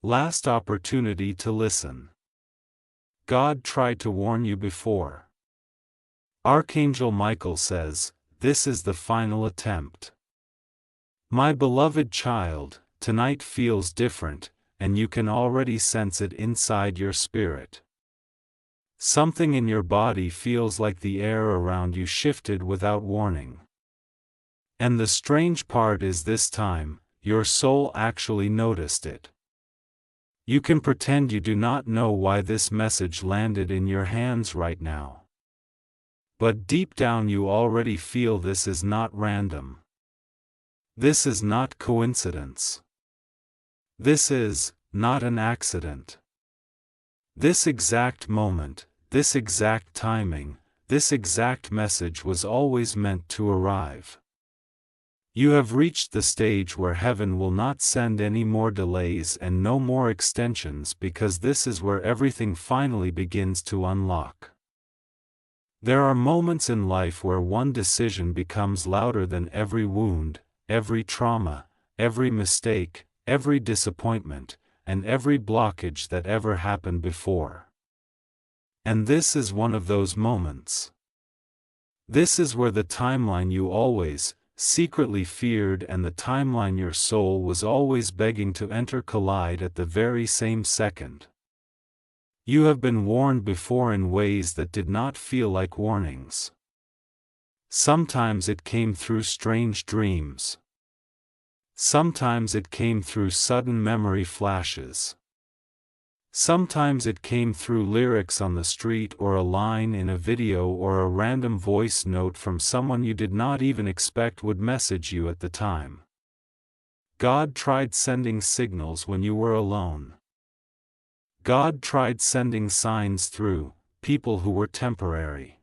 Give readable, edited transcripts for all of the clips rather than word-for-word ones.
Last opportunity to listen. God tried to warn you before. Archangel Michael says, "This is the final attempt." My beloved child, tonight feels different, and you can already sense it inside your spirit. Something in your body feels like the air around you shifted without warning. And the strange part is this time, your soul actually noticed it. You can pretend you do not know why this message landed in your hands right now. But deep down you already feel this is not random. This is not coincidence. This is not an accident. This exact moment, this exact timing, this exact message was always meant to arrive. You have reached the stage where heaven will not send any more delays and no more extensions, because this is where everything finally begins to unlock. There are moments in life where one decision becomes louder than every wound, every trauma, every mistake, every disappointment, and every blockage that ever happened before. And this is one of those moments. This is where the timeline you always, secretly feared and the timeline your soul was always begging to enter collide at the very same second. You have been warned before in ways that did not feel like warnings. Sometimes it came through strange dreams. Sometimes it came through sudden memory flashes. Sometimes it came through lyrics on the street or a line in a video or a random voice note from someone you did not even expect would message you at the time. God tried sending signals when you were alone. God tried sending signs through people who were temporary.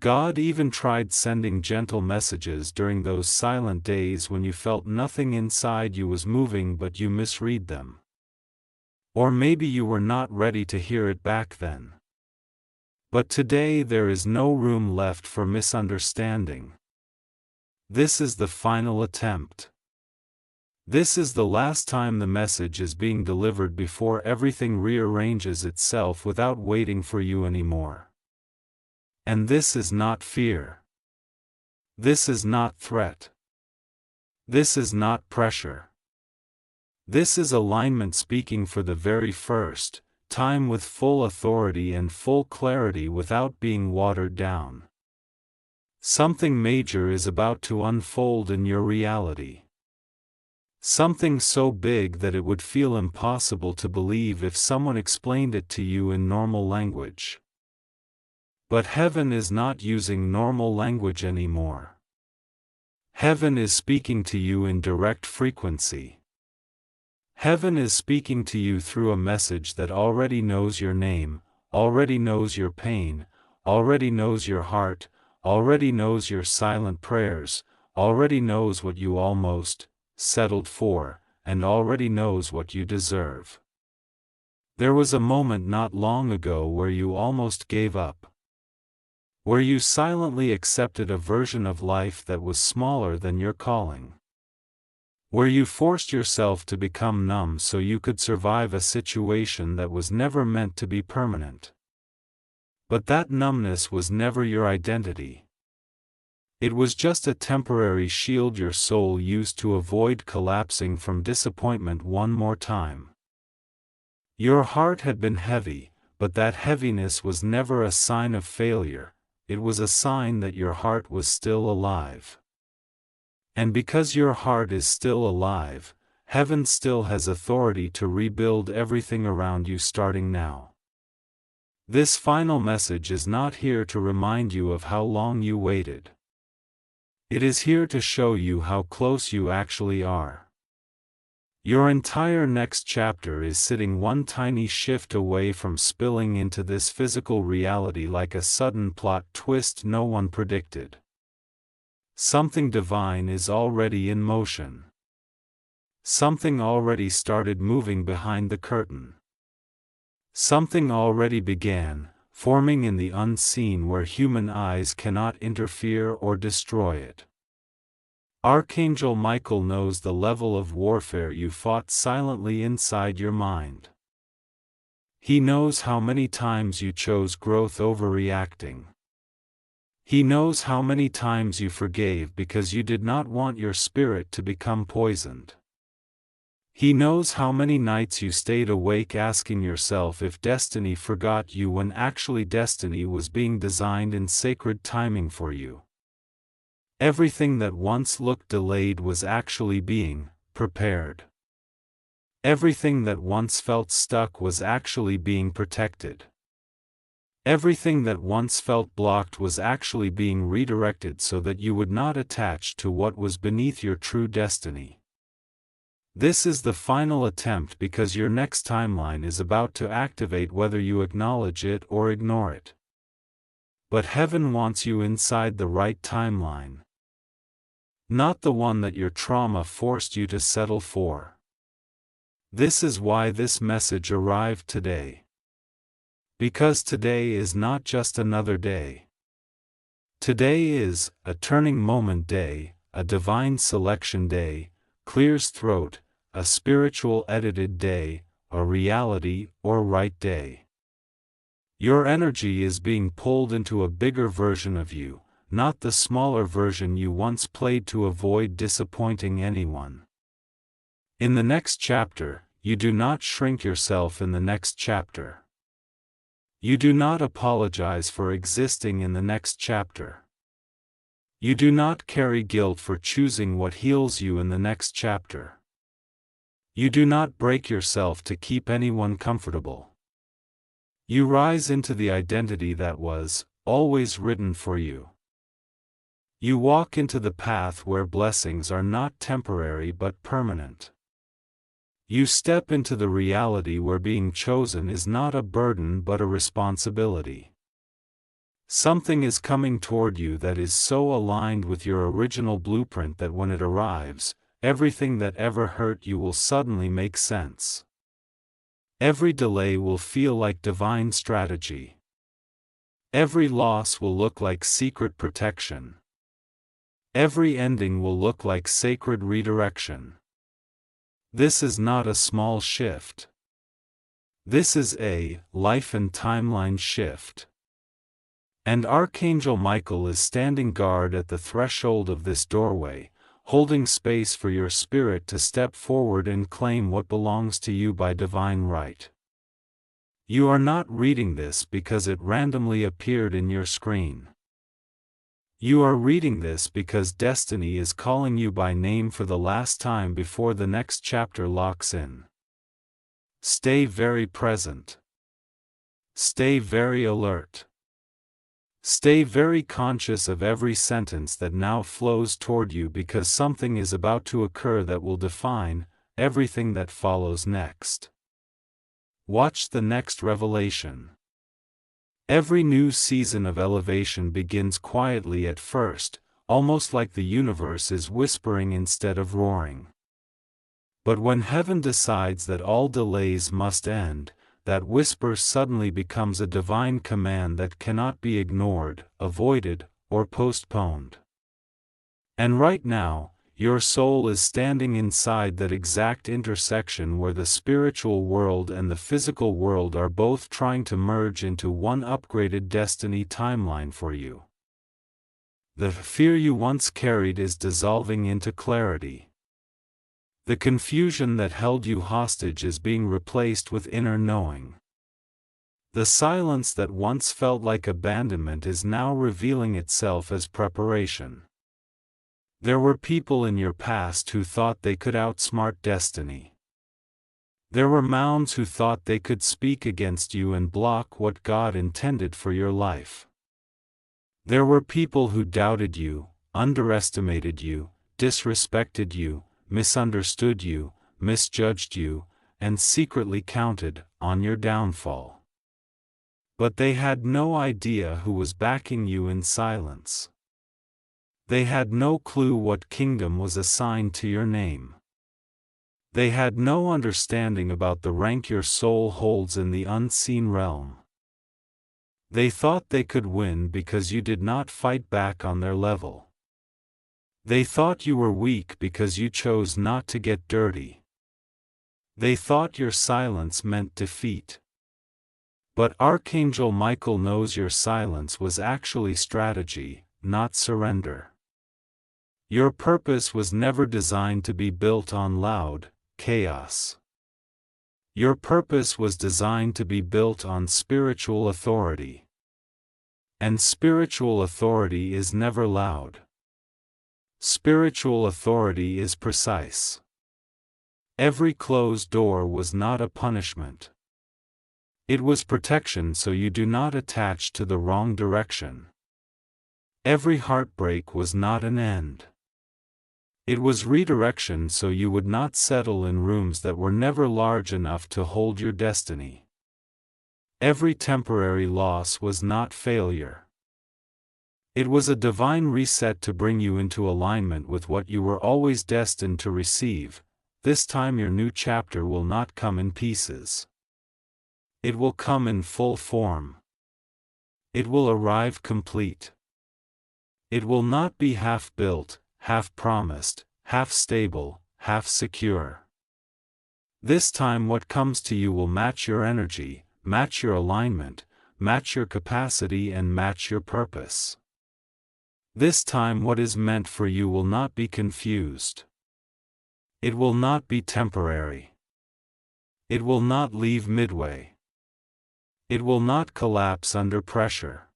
God even tried sending gentle messages during those silent days when you felt nothing inside you was moving but you misread them. Or maybe you were not ready to hear it back then. But today there is no room left for misunderstanding. This is the final attempt. This is the last time the message is being delivered before everything rearranges itself without waiting for you anymore. And this is not fear. This is not threat. This is not pressure. This is alignment speaking for the very first time with full authority and full clarity without being watered down. Something major is about to unfold in your reality. Something so big that it would feel impossible to believe if someone explained it to you in normal language. But heaven is not using normal language anymore. Heaven is speaking to you in direct frequency. Heaven is speaking to you through a message that already knows your name, already knows your pain, already knows your heart, already knows your silent prayers, already knows what you almost settled for, and already knows what you deserve. There was a moment not long ago where you almost gave up. Where you silently accepted a version of life that was smaller than your calling. Where you forced yourself to become numb so you could survive a situation that was never meant to be permanent. But that numbness was never your identity. It was just a temporary shield your soul used to avoid collapsing from disappointment one more time. Your heart had been heavy, but that heaviness was never a sign of failure, it was a sign that your heart was still alive. And because your heart is still alive, heaven still has authority to rebuild everything around you starting now. This final message is not here to remind you of how long you waited. It is here to show you how close you actually are. Your entire next chapter is sitting one tiny shift away from spilling into this physical reality like a sudden plot twist no one predicted. Something divine is already in motion. Something already started moving behind the curtain. Something already began, forming in the unseen where human eyes cannot interfere or destroy it. Archangel Michael knows the level of warfare you fought silently inside your mind. He knows how many times you chose growth over reacting. He knows how many times you forgave because you did not want your spirit to become poisoned. He knows how many nights you stayed awake asking yourself if destiny forgot you when actually destiny was being designed in sacred timing for you. Everything that once looked delayed was actually being prepared. Everything that once felt stuck was actually being protected. Everything that once felt blocked was actually being redirected so that you would not attach to what was beneath your true destiny. This is the final attempt because your next timeline is about to activate whether you acknowledge it or ignore it. But heaven wants you inside the right timeline. Not the one that your trauma forced you to settle for. This is why this message arrived today. Because today is not just another day. Today is a turning moment day, a divine selection day, clears throat, a spiritual edited day, a reality or right day. Your energy is being pulled into a bigger version of you, not the smaller version you once played to avoid disappointing anyone. In the next chapter, you do not shrink yourself in the next chapter. You do not apologize for existing in the next chapter. You do not carry guilt for choosing what heals you in the next chapter. You do not break yourself to keep anyone comfortable. You rise into the identity that was always written for you. You walk into the path where blessings are not temporary but permanent. You step into the reality where being chosen is not a burden but a responsibility. Something is coming toward you that is so aligned with your original blueprint that when it arrives, everything that ever hurt you will suddenly make sense. Every delay will feel like divine strategy. Every loss will look like secret protection. Every ending will look like sacred redirection. This is not a small shift. This is a life and timeline shift. And Archangel Michael is standing guard at the threshold of this doorway, holding space for your spirit to step forward and claim what belongs to you by divine right. You are not reading this because it randomly appeared in your screen. You are reading this because destiny is calling you by name for the last time before the next chapter locks in. Stay very present. Stay very alert. Stay very conscious of every sentence that now flows toward you because something is about to occur that will define everything that follows next. Watch the next revelation. Every new season of elevation begins quietly at first, almost like the universe is whispering instead of roaring. But when heaven decides that all delays must end, that whisper suddenly becomes a divine command that cannot be ignored, avoided, or postponed. And right now, your soul is standing inside that exact intersection where the spiritual world and the physical world are both trying to merge into one upgraded destiny timeline for you. The fear you once carried is dissolving into clarity. The confusion that held you hostage is being replaced with inner knowing. The silence that once felt like abandonment is now revealing itself as preparation. There were people in your past who thought they could outsmart destiny. There were mounds who thought they could speak against you and block what God intended for your life. There were people who doubted you, underestimated you, disrespected you, misunderstood you, misjudged you, and secretly counted on your downfall. But they had no idea who was backing you in silence. They had no clue what kingdom was assigned to your name. They had no understanding about the rank your soul holds in the unseen realm. They thought they could win because you did not fight back on their level. They thought you were weak because you chose not to get dirty. They thought your silence meant defeat. But Archangel Michael knows your silence was actually strategy, not surrender. Your purpose was never designed to be built on loud chaos. Your purpose was designed to be built on spiritual authority. And spiritual authority is never loud. Spiritual authority is precise. Every closed door was not a punishment. It was protection so you do not attach to the wrong direction. Every heartbreak was not an end. It was redirection so you would not settle in rooms that were never large enough to hold your destiny. Every temporary loss was not failure. It was a divine reset to bring you into alignment with what you were always destined to receive. This time your new chapter will not come in pieces. It will come in full form. It will arrive complete. It will not be half-built, half-promised, half-stable, half-secure. This time what comes to you will match your energy, match your alignment, match your capacity and match your purpose. This time what is meant for you will not be confused. It will not be temporary. It will not leave midway. It will not collapse under pressure.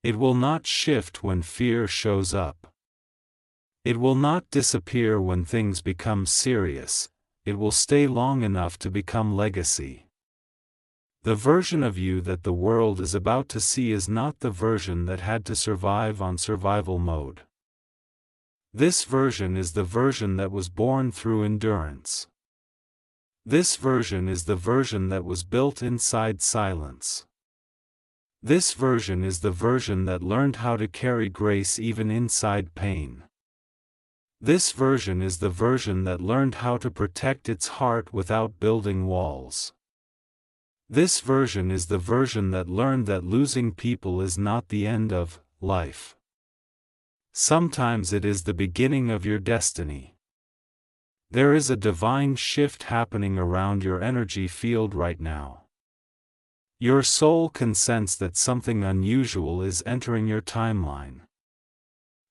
It will not shift when fear shows up. It will not disappear when things become serious. It will stay long enough to become legacy. The version of you that the world is about to see is not the version that had to survive on survival mode. This version is the version that was born through endurance. This version is the version that was built inside silence. This version is the version that learned how to carry grace even inside pain. This version is the version that learned how to protect its heart without building walls. This version is the version that learned that losing people is not the end of life. Sometimes it is the beginning of your destiny. There is a divine shift happening around your energy field right now. Your soul can sense that something unusual is entering your timeline.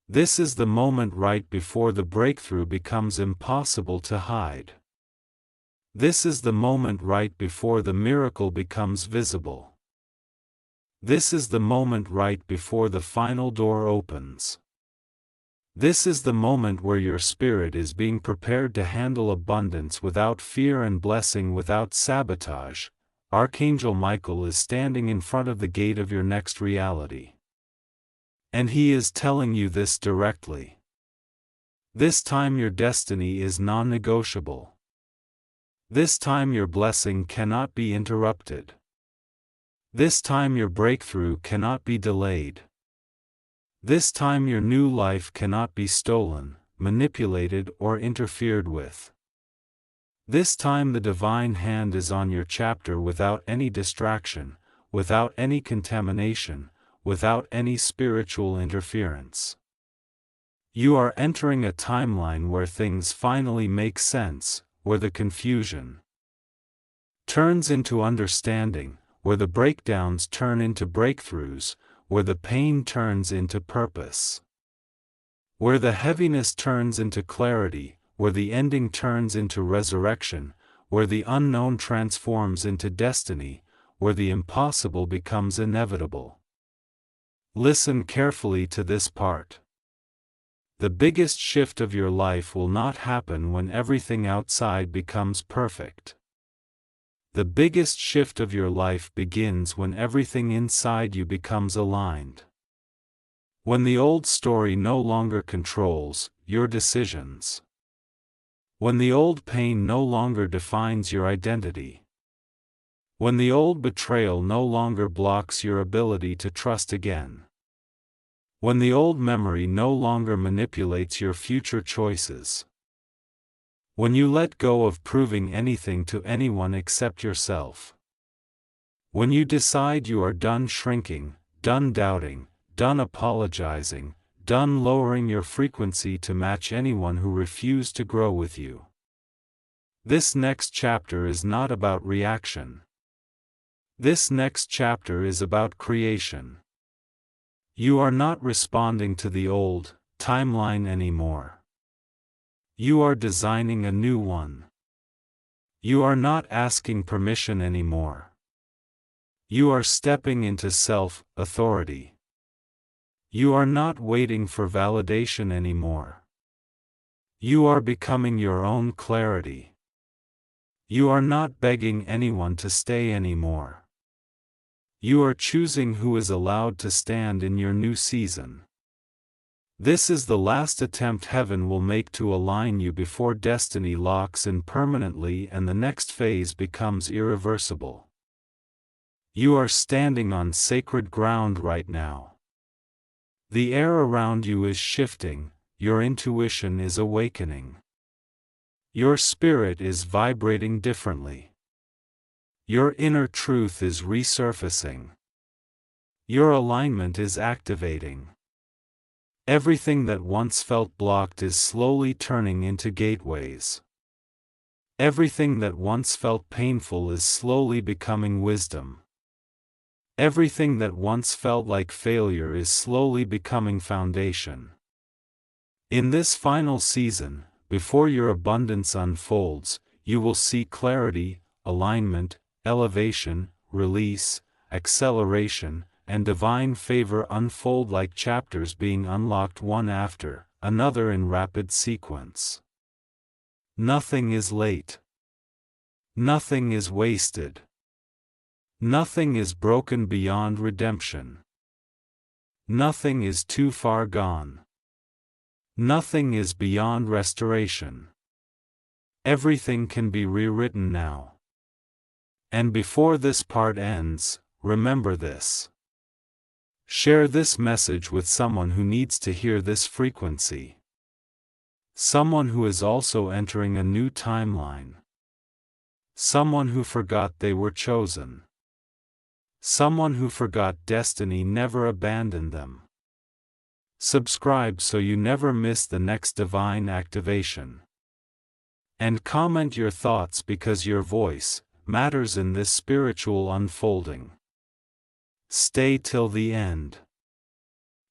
This is the moment right before the breakthrough becomes impossible to hide. This is the moment right before the miracle becomes visible. This is the moment right before the final door opens. This is the moment where your spirit is being prepared to handle abundance without fear and blessing without sabotage. Archangel Michael is standing in front of the gate of your next reality. And he is telling you this directly. This time your destiny is non-negotiable. This time your blessing cannot be interrupted. This time your breakthrough cannot be delayed. This time your new life cannot be stolen, manipulated or interfered with. This time the divine hand is on your chapter without any distraction, without any contamination, without any spiritual interference. You are entering a timeline where things finally make sense, where the confusion turns into understanding, where the breakdowns turn into breakthroughs, where the pain turns into purpose, where the heaviness turns into clarity, where the ending turns into resurrection, where the unknown transforms into destiny, where the impossible becomes inevitable. Listen carefully to this part. The biggest shift of your life will not happen when everything outside becomes perfect. The biggest shift of your life begins when everything inside you becomes aligned. When the old story no longer controls your decisions. When the old pain no longer defines your identity. When the old betrayal no longer blocks your ability to trust again. When the old memory no longer manipulates your future choices. When you let go of proving anything to anyone except yourself. When you decide you are done shrinking, done doubting, done apologizing, done lowering your frequency to match anyone who refused to grow with you. This next chapter is not about reaction. This next chapter is about creation. You are not responding to the old timeline anymore. You are designing a new one. You are not asking permission anymore. You are stepping into self-authority. You are not waiting for validation anymore. You are becoming your own clarity. You are not begging anyone to stay anymore. You are choosing who is allowed to stand in your new season. This is the last attempt heaven will make to align you before destiny locks in permanently and the next phase becomes irreversible. You are standing on sacred ground right now. The air around you is shifting, your intuition is awakening. Your spirit is vibrating differently. Your inner truth is resurfacing. Your alignment is activating. Everything that once felt blocked is slowly turning into gateways. Everything that once felt painful is slowly becoming wisdom. Everything that once felt like failure is slowly becoming foundation. In this final season, before your abundance unfolds, you will see clarity, alignment, elevation, release, acceleration, and divine favor unfold like chapters being unlocked one after another in rapid sequence. Nothing is late. Nothing is wasted. Nothing is broken beyond redemption. Nothing is too far gone. Nothing is beyond restoration. Everything can be rewritten now. And before this part ends, remember this. Share this message with someone who needs to hear this frequency. Someone who is also entering a new timeline. Someone who forgot they were chosen. Someone who forgot destiny never abandoned them. Subscribe so you never miss the next divine activation. And comment your thoughts because your voice matters in this spiritual unfolding. Stay till the end.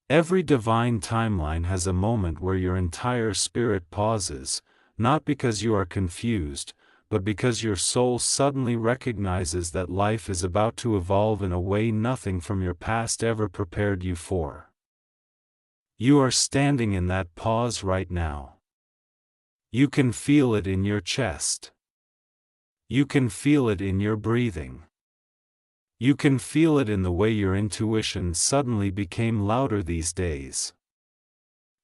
Every divine timeline has a moment where your entire spirit pauses, not because you are confused, but because your soul suddenly recognizes that life is about to evolve in a way nothing from your past ever prepared you for. You are standing in that pause right now. You can feel it in your chest. You can feel it in your breathing. You can feel it in the way your intuition suddenly became louder these days.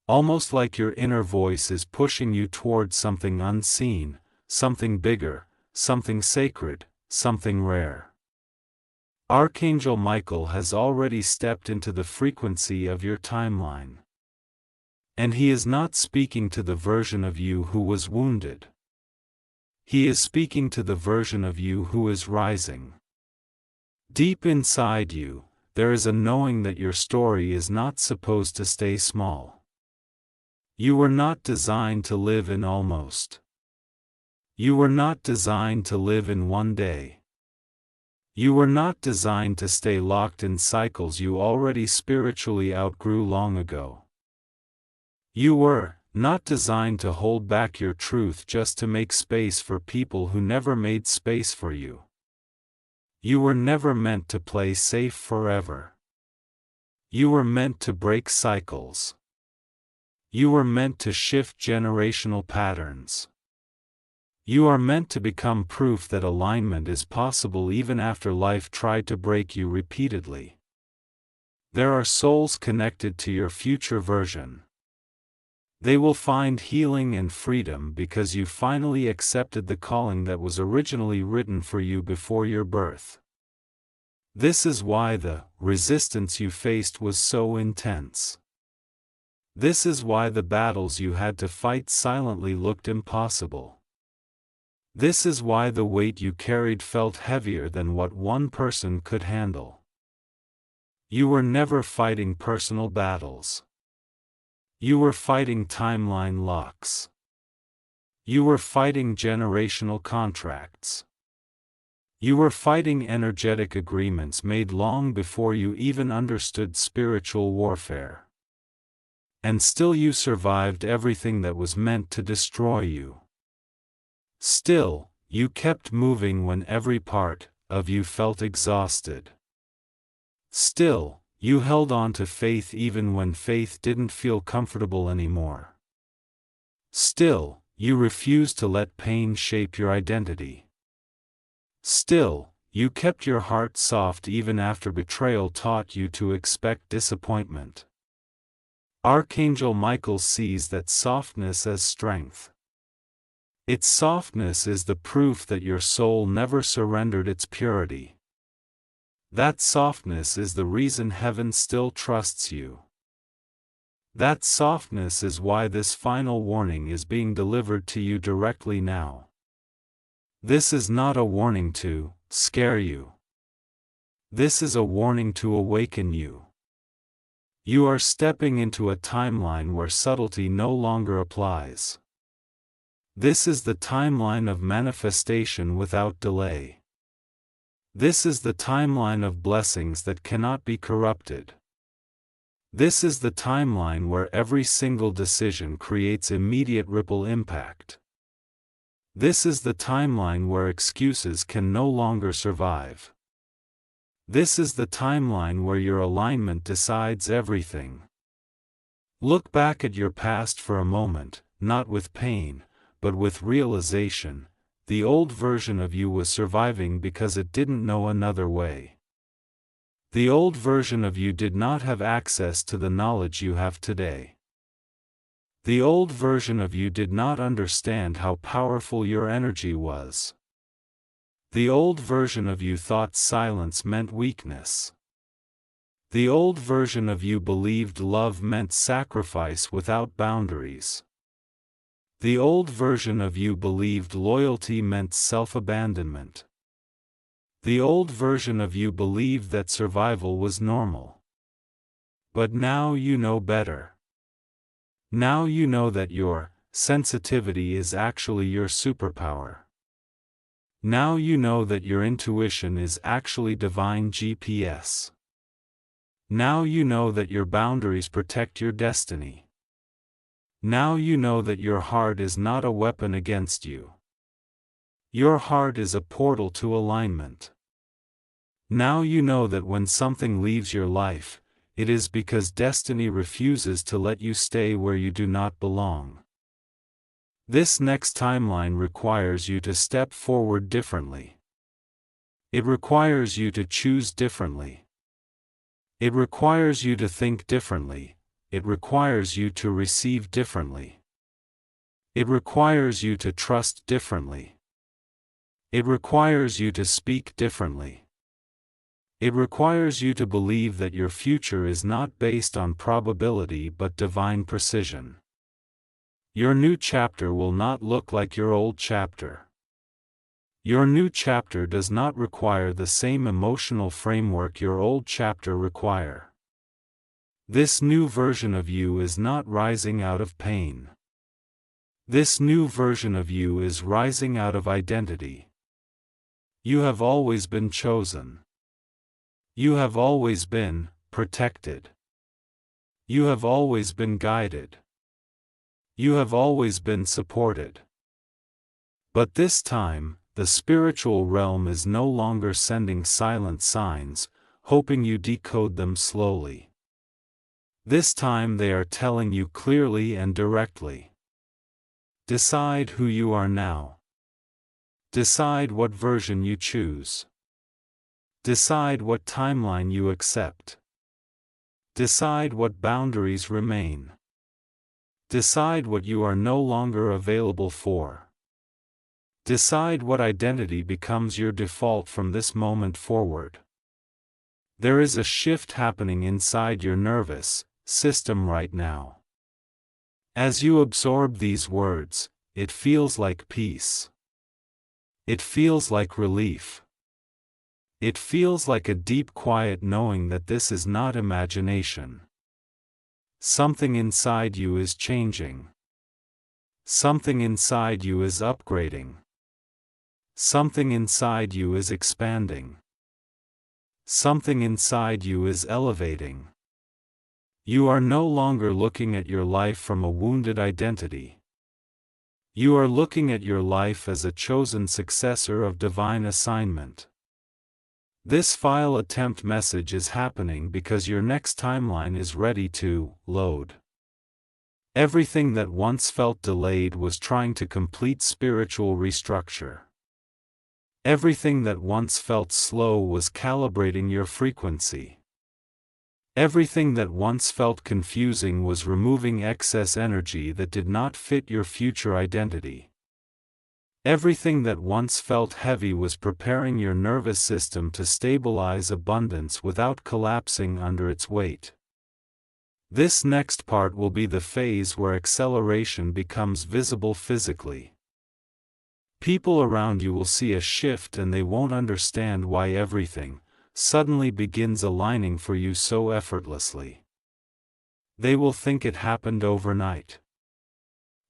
Almost like your inner voice is pushing you towards something unseen, something bigger, something sacred, something rare. Archangel Michael has already stepped into the frequency of your timeline. And he is not speaking to the version of you who was wounded. He is speaking to the version of you who is rising. Deep inside you, there is a knowing that your story is not supposed to stay small. You were not designed to live in almost. You were not designed to live in one day. You were not designed to stay locked in cycles you already spiritually outgrew long ago. You were not designed to hold back your truth just to make space for people who never made space for you. You were never meant to play safe forever. You were meant to break cycles. You were meant to shift generational patterns. You are meant to become proof that alignment is possible even after life tried to break you repeatedly. There are souls connected to your future version. They will find healing and freedom because you finally accepted the calling that was originally written for you before your birth. This is why the resistance you faced was so intense. This is why the battles you had to fight silently looked impossible. This is why the weight you carried felt heavier than what one person could handle. You were never fighting personal battles. You were fighting timeline locks. You were fighting generational contracts. You were fighting energetic agreements made long before you even understood spiritual warfare. And still you survived everything that was meant to destroy you. Still, you kept moving when every part of you felt exhausted. Still, you held on to faith even when faith didn't feel comfortable anymore. Still, you refused to let pain shape your identity. Still, you kept your heart soft even after betrayal taught you to expect disappointment. Archangel Michael sees that softness as strength. Its softness is the proof that your soul never surrendered its purity. That softness is the reason heaven still trusts you. That softness is why this final warning is being delivered to you directly now. This is not a warning to scare you. This is a warning to awaken you. You are stepping into a timeline where subtlety no longer applies. This is the timeline of manifestation without delay. This is the timeline of blessings that cannot be corrupted. This is the timeline where every single decision creates immediate ripple impact. This is the timeline where excuses can no longer survive. This is the timeline where your alignment decides everything. Look back at your past for a moment, not with pain, but with realization. The old version of you was surviving because it didn't know another way. The old version of you did not have access to the knowledge you have today. The old version of you did not understand how powerful your energy was. The old version of you thought silence meant weakness. The old version of you believed love meant sacrifice without boundaries. The old version of you believed loyalty meant self-abandonment. The old version of you believed that survival was normal. But now you know better. Now you know that your sensitivity is actually your superpower. Now you know that your intuition is actually divine GPS. Now you know that your boundaries protect your destiny. Now you know that your heart is not a weapon against you. Your heart is a portal to alignment. Now you know that when something leaves your life, it is because destiny refuses to let you stay where you do not belong. This next timeline requires you to step forward differently. It requires you to choose differently. It requires you to think differently. It requires you to receive differently. It requires you to trust differently. It requires you to speak differently. It requires you to believe that your future is not based on probability but divine precision. Your new chapter will not look like your old chapter. Your new chapter does not require the same emotional framework your old chapter required. This new version of you is not rising out of pain. This new version of you is rising out of identity. You have always been chosen. You have always been protected. You have always been guided. You have always been supported. But this time, the spiritual realm is no longer sending silent signs, hoping you decode them slowly. This time they are telling you clearly and directly. Decide who you are now. Decide what version you choose. Decide what timeline you accept. Decide what boundaries remain. Decide what you are no longer available for. Decide what identity becomes your default from this moment forward. There is a shift happening inside your nervous system right now. As you absorb these words, it feels like peace. It feels like relief. It feels like a deep quiet knowing that this is not imagination. Something inside you is changing. Something inside you is upgrading. Something inside you is expanding. Something inside you is elevating. You are no longer looking at your life from a wounded identity. You are looking at your life as a chosen successor of divine assignment. This file attempt message is happening because your next timeline is ready to load. Everything that once felt delayed was trying to complete spiritual restructure. Everything that once felt slow was calibrating your frequency. Everything that once felt confusing was removing excess energy that did not fit your future identity. Everything that once felt heavy was preparing your nervous system to stabilize abundance without collapsing under its weight. This next part will be the phase where acceleration becomes visible physically. People around you will see a shift and they won't understand why everything suddenly begins aligning for you so effortlessly. They will think it happened overnight.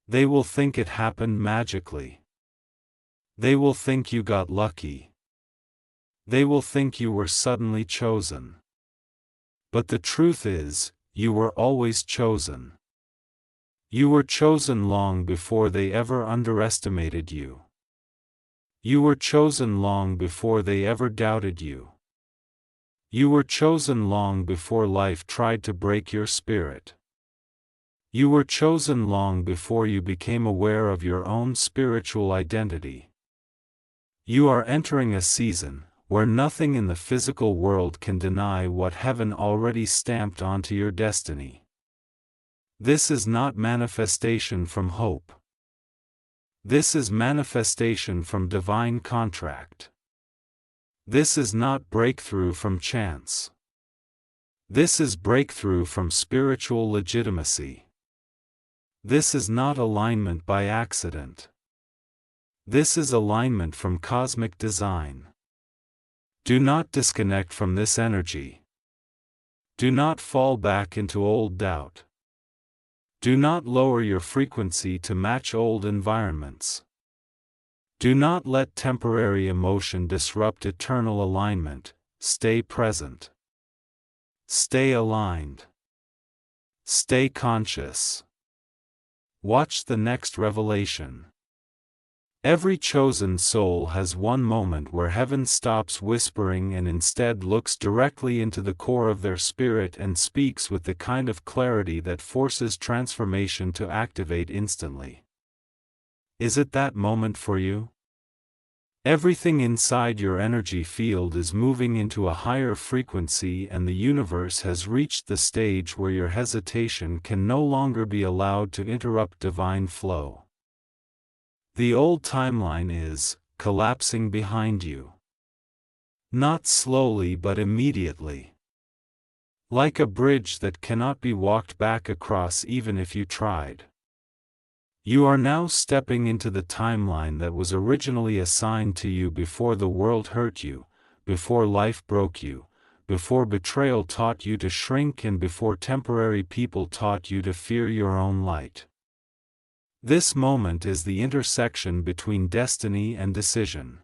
They will think it happened magically. They will think you got lucky. They will think you were suddenly chosen. But the truth is, you were always chosen. You were chosen long before they ever underestimated you. You were chosen long before they ever doubted you. You were chosen long before life tried to break your spirit. You were chosen long before you became aware of your own spiritual identity. You are entering a season where nothing in the physical world can deny what heaven already stamped onto your destiny. This is not manifestation from hope. This is manifestation from divine contract. This is not breakthrough from chance. This is breakthrough from spiritual legitimacy. This is not alignment by accident. This is alignment from cosmic design. Do not disconnect from this energy. Do not fall back into old doubt. Do not lower your frequency to match old environments. Do not let temporary emotion disrupt eternal alignment. Stay present. Stay aligned. Stay conscious. Watch the next revelation. Every chosen soul has one moment where heaven stops whispering and instead looks directly into the core of their spirit and speaks with the kind of clarity that forces transformation to activate instantly. Is it that moment for you? Everything inside your energy field is moving into a higher frequency and the universe has reached the stage where your hesitation can no longer be allowed to interrupt divine flow. The old timeline is collapsing behind you. Not slowly but immediately. Like a bridge that cannot be walked back across even if you tried. You are now stepping into the timeline that was originally assigned to you before the world hurt you, before life broke you, before betrayal taught you to shrink and before temporary people taught you to fear your own light. This moment is the intersection between destiny and decision.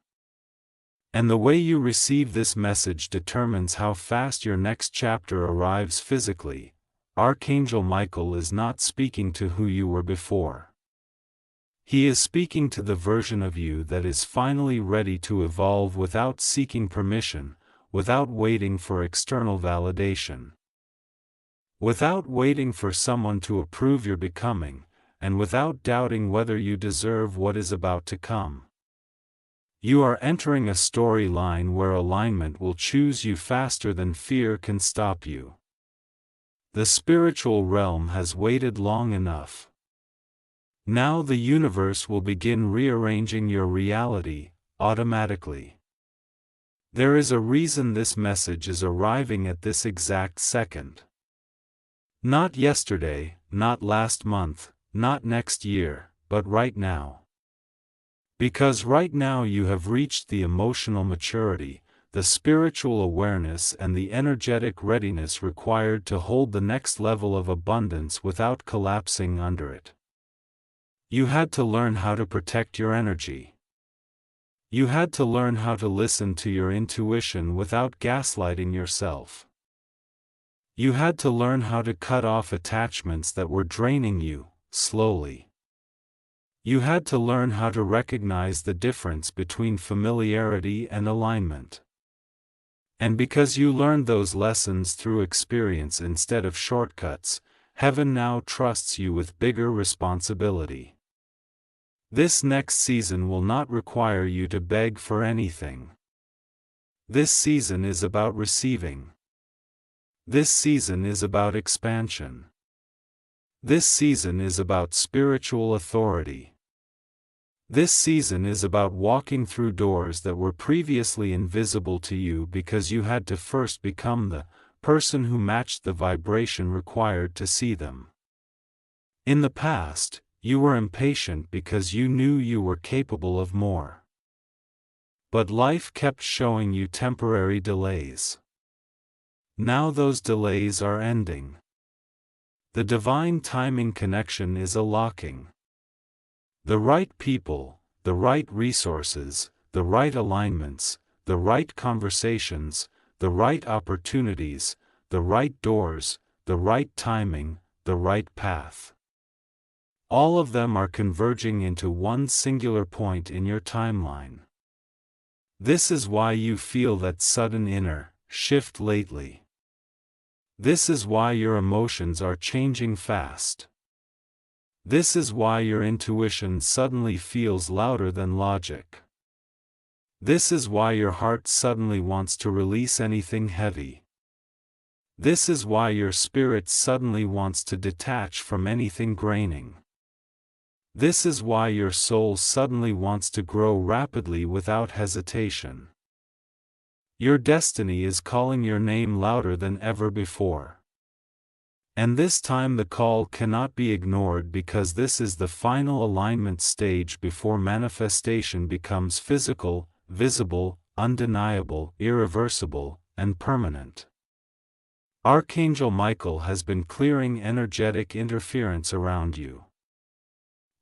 And the way you receive this message determines how fast your next chapter arrives physically. Archangel Michael is not speaking to who you were before. He is speaking to the version of you that is finally ready to evolve without seeking permission, without waiting for external validation. Without waiting for someone to approve your becoming, and without doubting whether you deserve what is about to come. You are entering a storyline where alignment will choose you faster than fear can stop you. The spiritual realm has waited long enough. Now the universe will begin rearranging your reality, automatically. There is a reason this message is arriving at this exact second. Not yesterday, not last month, not next year, but right now. Because right now you have reached the emotional maturity, the spiritual awareness and the energetic readiness required to hold the next level of abundance without collapsing under it. You had to learn how to protect your energy. You had to learn how to listen to your intuition without gaslighting yourself. You had to learn how to cut off attachments that were draining you, slowly. You had to learn how to recognize the difference between familiarity and alignment. And because you learned those lessons through experience instead of shortcuts, heaven now trusts you with bigger responsibility. This next season will not require you to beg for anything. This season is about receiving. This season is about expansion. This season is about spiritual authority. This season is about walking through doors that were previously invisible to you because you had to first become the person who matched the vibration required to see them. In the past, you were impatient because you knew you were capable of more. But life kept showing you temporary delays. Now those delays are ending. The divine timing connection is unlocking. The right people, the right resources, the right alignments, the right conversations, the right opportunities, the right doors, the right timing, the right path. All of them are converging into one singular point in your timeline. This is why you feel that sudden inner shift lately. This is why your emotions are changing fast. This is why your intuition suddenly feels louder than logic. This is why your heart suddenly wants to release anything heavy. This is why your spirit suddenly wants to detach from anything draining. This is why your soul suddenly wants to grow rapidly without hesitation. Your destiny is calling your name louder than ever before. And this time the call cannot be ignored because this is the final alignment stage before manifestation becomes physical, visible, undeniable, irreversible, and permanent. Archangel Michael has been clearing energetic interference around you.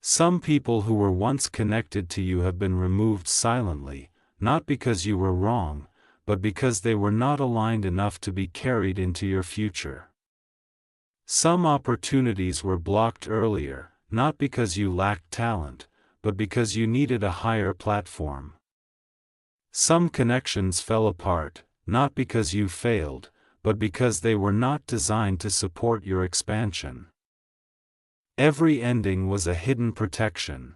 Some people who were once connected to you have been removed silently, not because you were wrong, but because they were not aligned enough to be carried into your future. Some opportunities were blocked earlier, not because you lacked talent, but because you needed a higher platform. Some connections fell apart, not because you failed, but because they were not designed to support your expansion. Every ending was a hidden protection.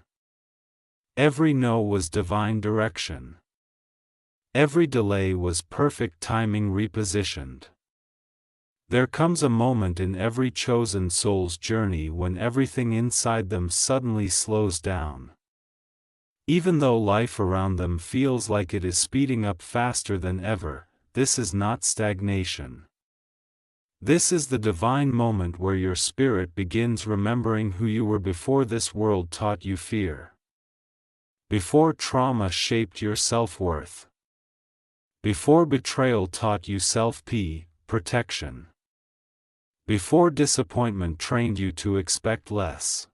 Every no was divine direction. Every delay was perfect timing repositioned. There comes a moment in every chosen soul's journey when everything inside them suddenly slows down. Even though life around them feels like it is speeding up faster than ever, this is not stagnation. This is the divine moment where your spirit begins remembering who you were before this world taught you fear. Before trauma shaped your self-worth. Before betrayal taught you protection. Before disappointment trained you to expect less.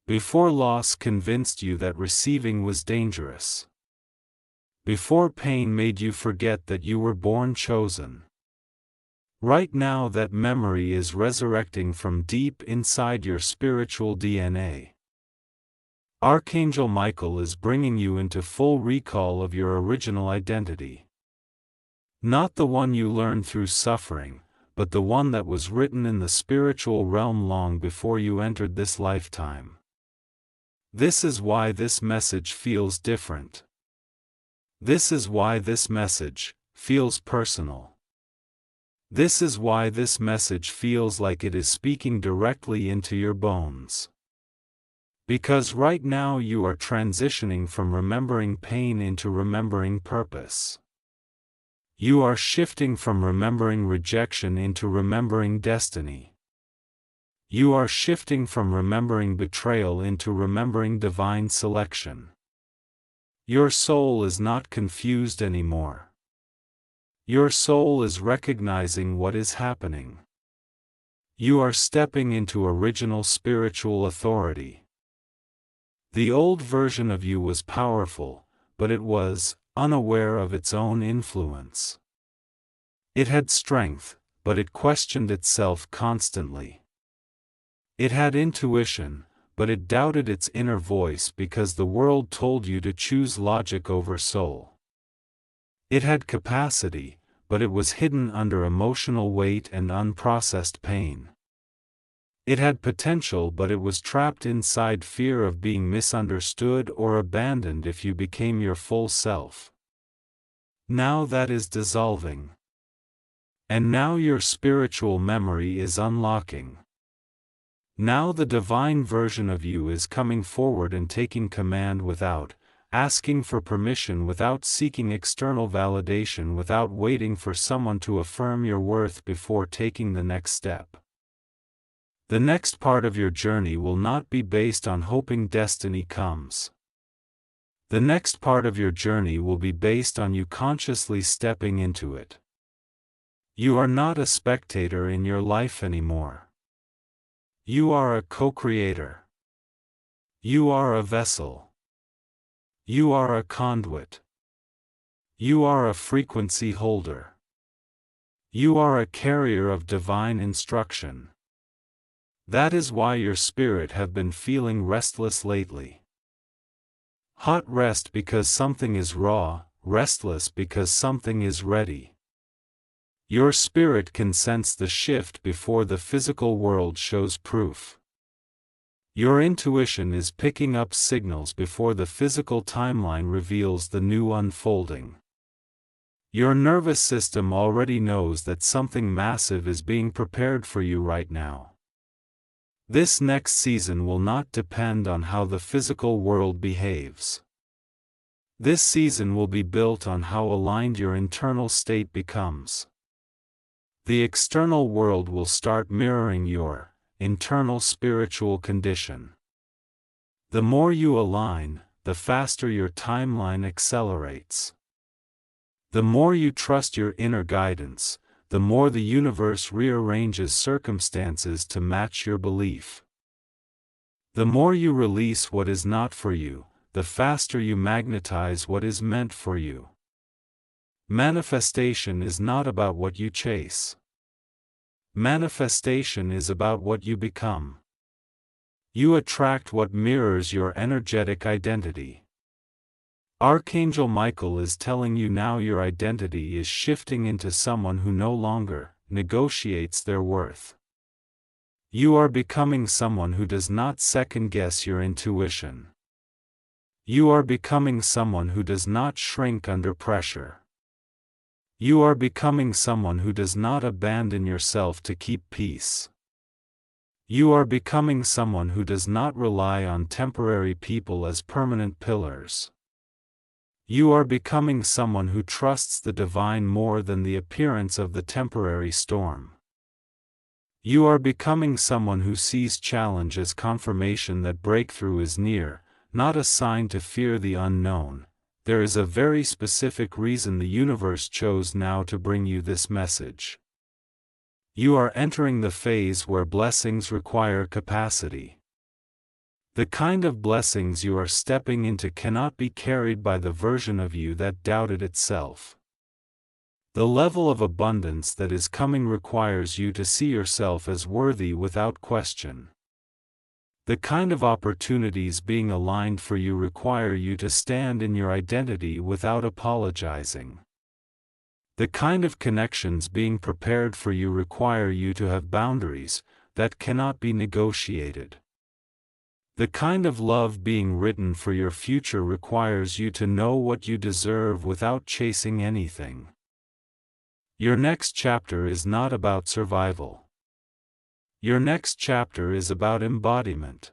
Before loss convinced you that receiving was dangerous. Before pain made you forget that you were born chosen. Right now that memory is resurrecting from deep inside your spiritual DNA. Archangel Michael is bringing you into full recall of your original identity. Not the one you learned through suffering, but the one that was written in the spiritual realm long before you entered this lifetime. This is why this message feels different. This is why this message feels personal. This is why this message feels like it is speaking directly into your bones. Because right now you are transitioning from remembering pain into remembering purpose. You are shifting from remembering rejection into remembering destiny. You are shifting from remembering betrayal into remembering divine selection. Your soul is not confused anymore. Your soul is recognizing what is happening. You are stepping into original spiritual authority. The old version of you was powerful, but it was unaware of its own influence. It had strength, but it questioned itself constantly. It had intuition, but it doubted its inner voice because the world told you to choose logic over soul. It had capacity, but it was hidden under emotional weight and unprocessed pain. It had potential, but it was trapped inside fear of being misunderstood or abandoned if you became your full self. Now that is dissolving. And now your spiritual memory is unlocking. Now the divine version of you is coming forward and taking command without asking for permission, without seeking external validation, without waiting for someone to affirm your worth before taking the next step. The next part of your journey will not be based on hoping destiny comes. The next part of your journey will be based on you consciously stepping into it. You are not a spectator in your life anymore. You are a co-creator. You are a vessel. You are a conduit. You are a frequency holder. You are a carrier of divine instruction. That is why your spirit have been feeling restless lately. Hot rest because something is raw, restless because something is ready. Your spirit can sense the shift before the physical world shows proof. Your intuition is picking up signals before the physical timeline reveals the new unfolding. Your nervous system already knows that something massive is being prepared for you right now. This next season will not depend on how the physical world behaves. This season will be built on how aligned your internal state becomes. The external world will start mirroring your internal spiritual condition. The more you align, the faster your timeline accelerates. The more you trust your inner guidance, the more the universe rearranges circumstances to match your belief. The more you release what is not for you, the faster you magnetize what is meant for you. Manifestation is not about what you chase. Manifestation is about what you become. You attract what mirrors your energetic identity. Archangel Michael is telling you now your identity is shifting into someone who no longer negotiates their worth. You are becoming someone who does not second-guess your intuition. You are becoming someone who does not shrink under pressure. You are becoming someone who does not abandon yourself to keep peace. You are becoming someone who does not rely on temporary people as permanent pillars. You are becoming someone who trusts the divine more than the appearance of the temporary storm. You are becoming someone who sees challenge as confirmation that breakthrough is near, not a sign to fear the unknown. There is a very specific reason the universe chose now to bring you this message. You are entering the phase where blessings require capacity. The kind of blessings you are stepping into cannot be carried by the version of you that doubted itself. The level of abundance that is coming requires you to see yourself as worthy without question. The kind of opportunities being aligned for you require you to stand in your identity without apologizing. The kind of connections being prepared for you require you to have boundaries that cannot be negotiated. The kind of love being written for your future requires you to know what you deserve without chasing anything. Your next chapter is not about survival. Your next chapter is about embodiment.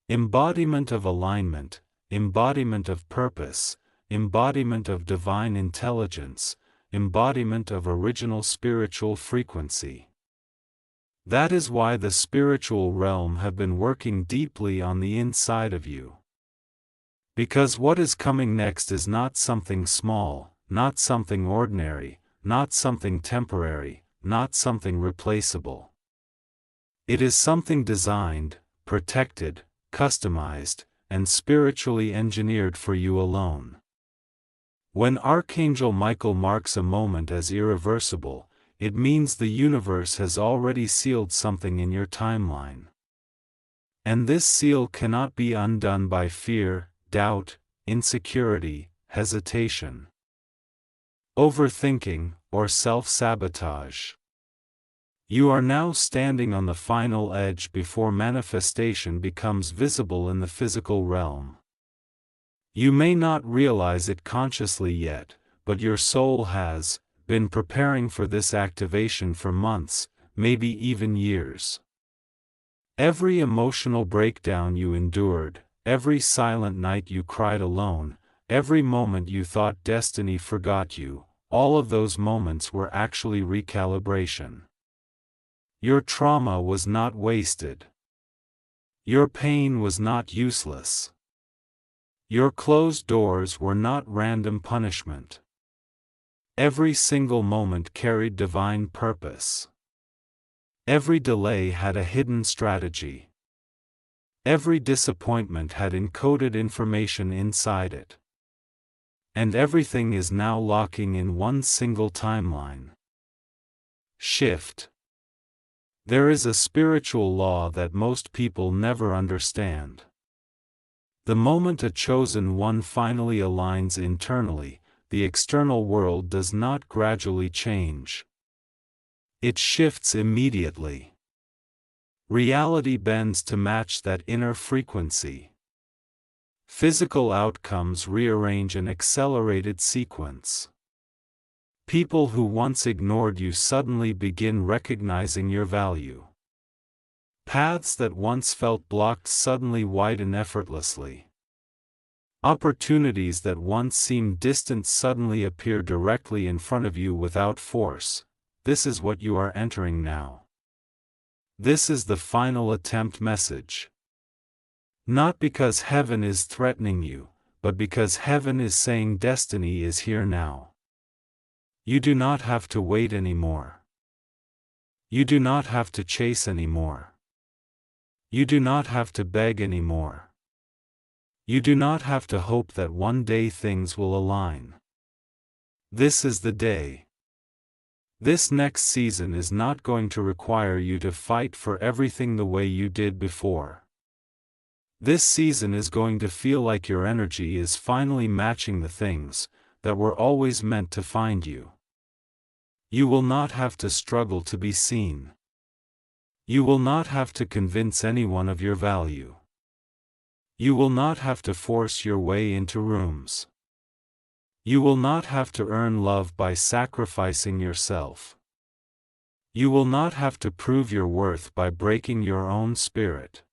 Embodiment of alignment, embodiment of purpose, embodiment of divine intelligence, embodiment of original spiritual frequency. That is why the spiritual realm have been working deeply on the inside of you. Because what is coming next is not something small, not something ordinary, not something temporary, not something replaceable. It is something designed, protected, customized, and spiritually engineered for you alone. When Archangel Michael marks a moment as irreversible, it means the universe has already sealed something in your timeline. And this seal cannot be undone by fear, doubt, insecurity, hesitation, overthinking, or self-sabotage. You are now standing on the final edge before manifestation becomes visible in the physical realm. You may not realize it consciously yet, but your soul has been preparing for this activation for months, maybe even years. Every emotional breakdown you endured, every silent night you cried alone, every moment you thought destiny forgot you, all of those moments were actually recalibration. Your trauma was not wasted. Your pain was not useless. Your closed doors were not random punishment. Every single moment carried divine purpose. Every delay had a hidden strategy. Every disappointment had encoded information inside it. And everything is now locking in one single timeline. Shift. There is a spiritual law that most people never understand. The moment a chosen one finally aligns internally, the external world does not gradually change. It shifts immediately. Reality bends to match that inner frequency. Physical outcomes rearrange an accelerated sequence. People who once ignored you suddenly begin recognizing your value. Paths that once felt blocked suddenly widen effortlessly. Opportunities that once seemed distant suddenly appear directly in front of you without force. This is what you are entering now. This is the final attempt message. Not because heaven is threatening you, but because heaven is saying destiny is here now. You do not have to wait anymore. You do not have to chase anymore. You do not have to beg anymore. You do not have to hope that one day things will align. This is the day. This next season is not going to require you to fight for everything the way you did before. This season is going to feel like your energy is finally matching the things that were always meant to find you. You will not have to struggle to be seen. You will not have to convince anyone of your value. You will not have to force your way into rooms. You will not have to earn love by sacrificing yourself. You will not have to prove your worth by breaking your own spirit.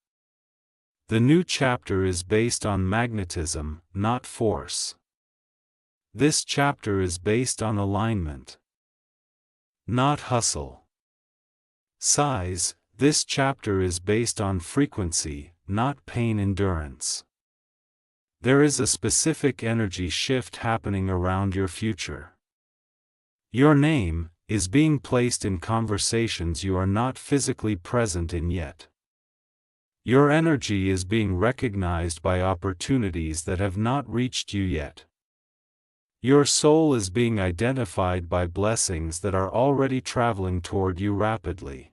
The new chapter is based on magnetism, not force. This chapter is based on alignment, not hustle. Size. This chapter is based on frequency, not pain endurance. There is a specific energy shift happening around your future. Your name is being placed in conversations you are not physically present in yet. Your energy is being recognized by opportunities that have not reached you yet. Your soul is being identified by blessings that are already traveling toward you rapidly.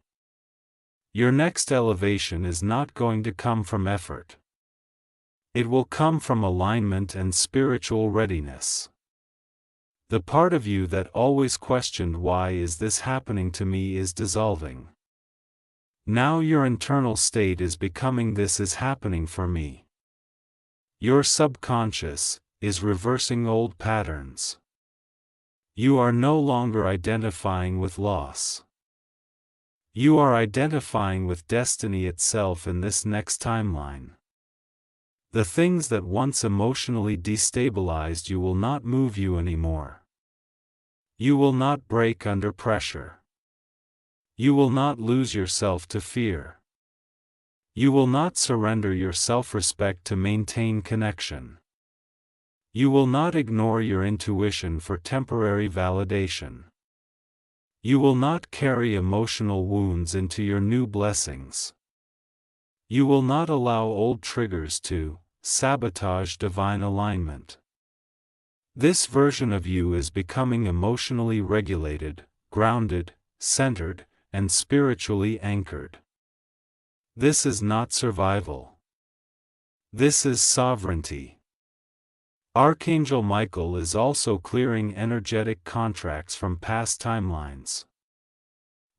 Your next elevation is not going to come from effort. It will come from alignment and spiritual readiness. The part of you that always questioned why is this happening to me is dissolving. Now your internal state is becoming this is happening for me. Your subconscious is reversing old patterns. You are no longer identifying with loss. You are identifying with destiny itself in this next timeline. The things that once emotionally destabilized you will not move you anymore. You will not break under pressure. You will not lose yourself to fear. You will not surrender your self-respect to maintain connection. You will not ignore your intuition for temporary validation. You will not carry emotional wounds into your new blessings. You will not allow old triggers to sabotage divine alignment. This version of you is becoming emotionally regulated, grounded, centered, and spiritually anchored. This is not survival. This is sovereignty. Archangel Michael is also clearing energetic contracts from past timelines.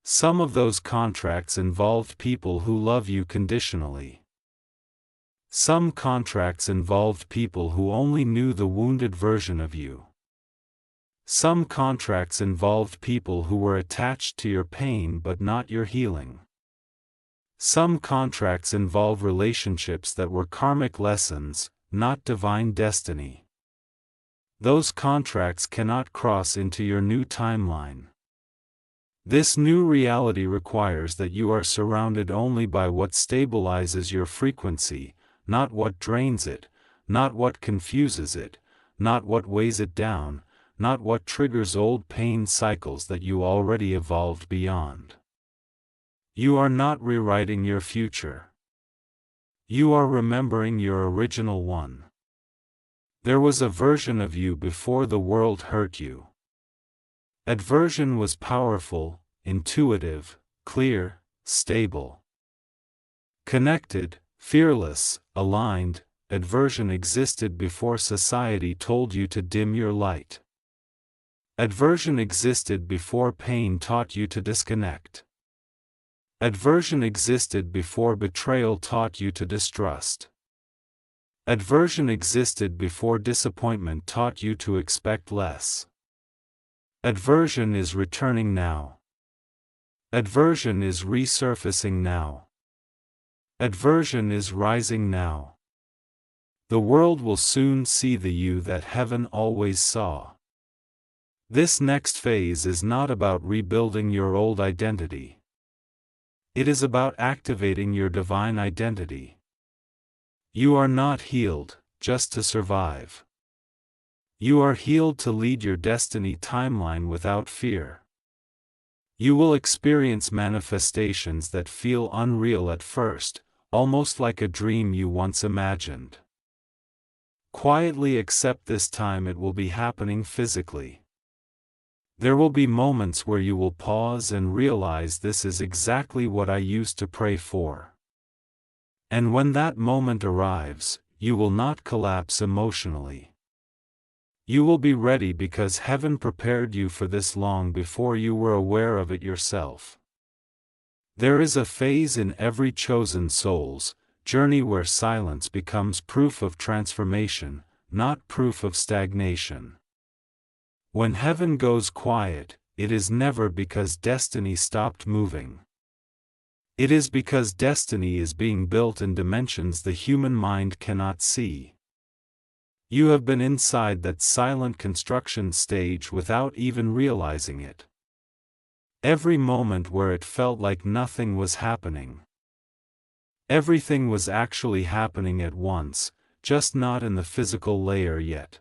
Some of those contracts involved people who love you conditionally. Some contracts involved people who only knew the wounded version of you. Some contracts involved people who were attached to your pain but not your healing. Some contracts involve relationships that were karmic lessons, not divine destiny. Those contracts cannot cross into your new timeline. This new reality requires that you are surrounded only by what stabilizes your frequency, not what drains it, not what confuses it, not what weighs it down, not what triggers old pain cycles that you already evolved beyond. You are not rewriting your future. You are remembering your original one. There was a version of you before the world hurt you. That version was powerful, intuitive, clear, stable. Connected, fearless, aligned. That version existed before society told you to dim your light. That version existed before pain taught you to disconnect. That version existed before betrayal taught you to distrust. That version existed before disappointment taught you to expect less. That version is returning now. That version is resurfacing now. That version is rising now. The world will soon see the you that heaven always saw. This next phase is not about rebuilding your old identity. It is about activating your divine identity. You are not healed just to survive. You are healed to lead your destiny timeline without fear. You will experience manifestations that feel unreal at first, almost like a dream you once imagined. Quietly accept this time it will be happening physically. There will be moments where you will pause and realize this is exactly what I used to pray for. And when that moment arrives, you will not collapse emotionally. You will be ready because heaven prepared you for this long before you were aware of it yourself. There is a phase in every chosen soul's journey where silence becomes proof of transformation, not proof of stagnation. When heaven goes quiet, it is never because destiny stopped moving. It is because destiny is being built in dimensions the human mind cannot see. You have been inside that silent construction stage without even realizing it. Every moment where it felt like nothing was happening. Everything was actually happening at once, just not in the physical layer yet.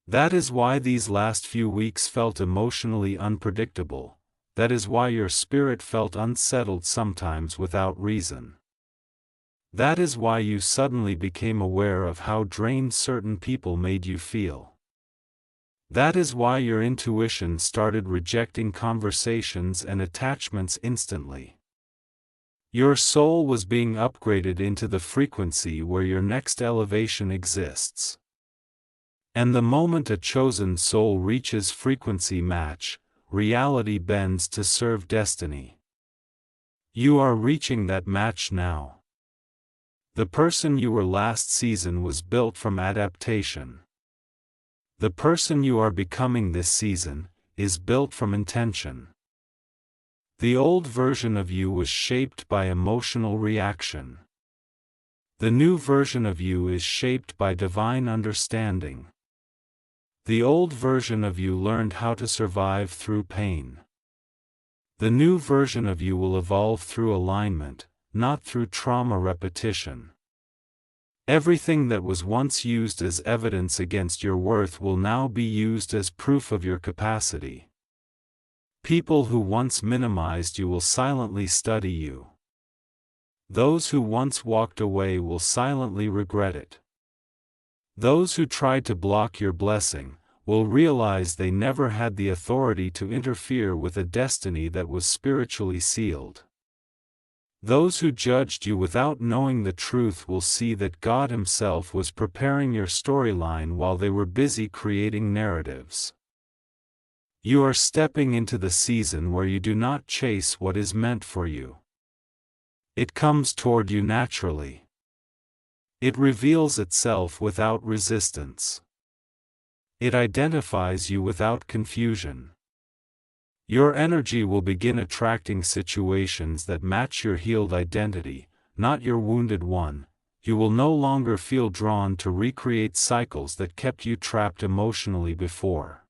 That is why these last few weeks felt emotionally unpredictable. That is why your spirit felt unsettled sometimes without reason. That is why you suddenly became aware of how drained certain people made you feel. That is why your intuition started rejecting conversations and attachments instantly. Your soul was being upgraded into the frequency where your next elevation exists. And the moment a chosen soul reaches frequency match, reality bends to serve destiny. You are reaching that match now. The person you were last season was built from adaptation. The person you are becoming this season is built from intention. The old version of you was shaped by emotional reaction. The new version of you is shaped by divine understanding. The old version of you learned how to survive through pain. The new version of you will evolve through alignment, not through trauma repetition. Everything that was once used as evidence against your worth will now be used as proof of your capacity. People who once minimized you will silently study you. Those who once walked away will silently regret it. Those who tried to block your blessing will realize they never had the authority to interfere with a destiny that was spiritually sealed. Those who judged you without knowing the truth will see that God Himself was preparing your storyline while they were busy creating narratives. You are stepping into the season where you do not chase what is meant for you. It comes toward you naturally. It reveals itself without resistance. It identifies you without confusion. Your energy will begin attracting situations that match your healed identity, not your wounded one. You will no longer feel drawn to recreate cycles that kept you trapped emotionally before.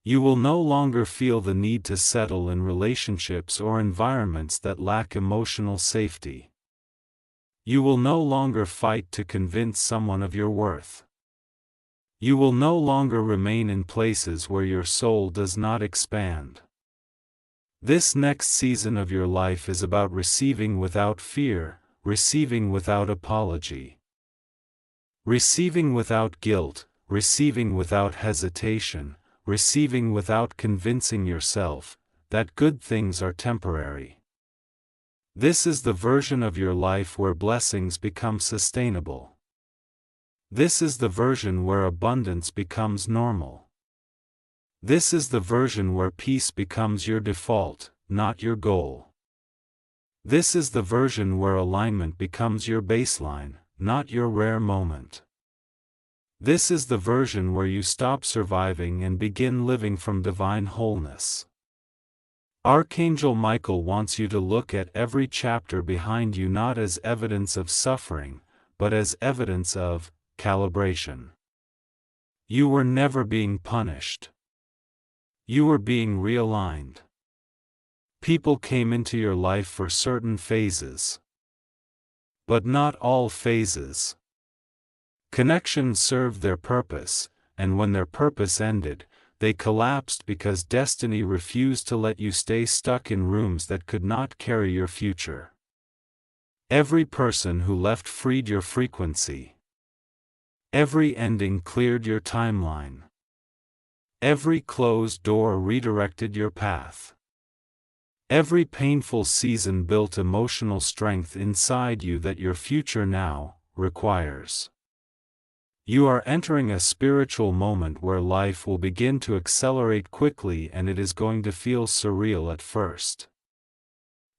You will no longer feel the need to settle in relationships or environments that lack emotional safety. You will no longer fight to convince someone of your worth. You will no longer remain in places where your soul does not expand. This next season of your life is about receiving without fear, receiving without apology. Receiving without guilt, receiving without hesitation, receiving without convincing yourself that good things are temporary. This is the version of your life where blessings become sustainable. This is the version where abundance becomes normal. This is the version where peace becomes your default, not your goal. This is the version where alignment becomes your baseline, not your rare moment. This is the version where you stop surviving and begin living from divine wholeness. Archangel Michael wants you to look at every chapter behind you not as evidence of suffering, but as evidence of calibration. You were never being punished. You were being realigned. People came into your life for certain phases. But not all phases. Connections served their purpose, and when their purpose ended, they collapsed because destiny refused to let you stay stuck in rooms that could not carry your future. Every person who left freed your frequency. Every ending cleared your timeline. Every closed door redirected your path. Every painful season built emotional strength inside you that your future now requires. You are entering a spiritual moment where life will begin to accelerate quickly, and it is going to feel surreal at first.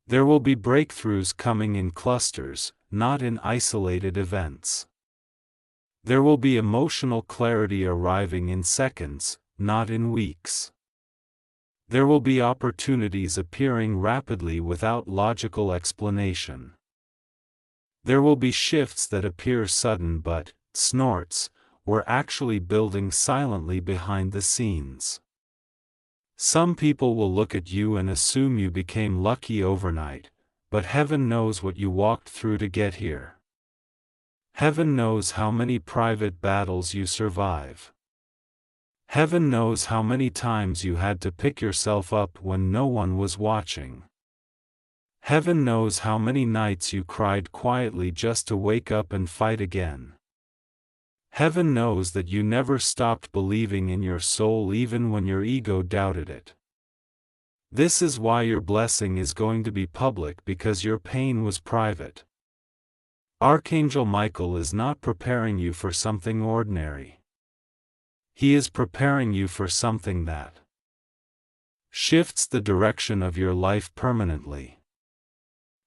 There will be breakthroughs coming in clusters, not in isolated events. There will be emotional clarity arriving in seconds, not in weeks. There will be opportunities appearing rapidly without logical explanation. There will be shifts that appear sudden but, snorts, were actually building silently behind the scenes. Some people will look at you and assume you became lucky overnight, but heaven knows what you walked through to get here. Heaven knows how many private battles you survive. Heaven knows how many times you had to pick yourself up when no one was watching. Heaven knows how many nights you cried quietly just to wake up and fight again. Heaven knows that you never stopped believing in your soul even when your ego doubted it. This is why your blessing is going to be public, because your pain was private. Archangel Michael is not preparing you for something ordinary. He is preparing you for something that shifts the direction of your life permanently.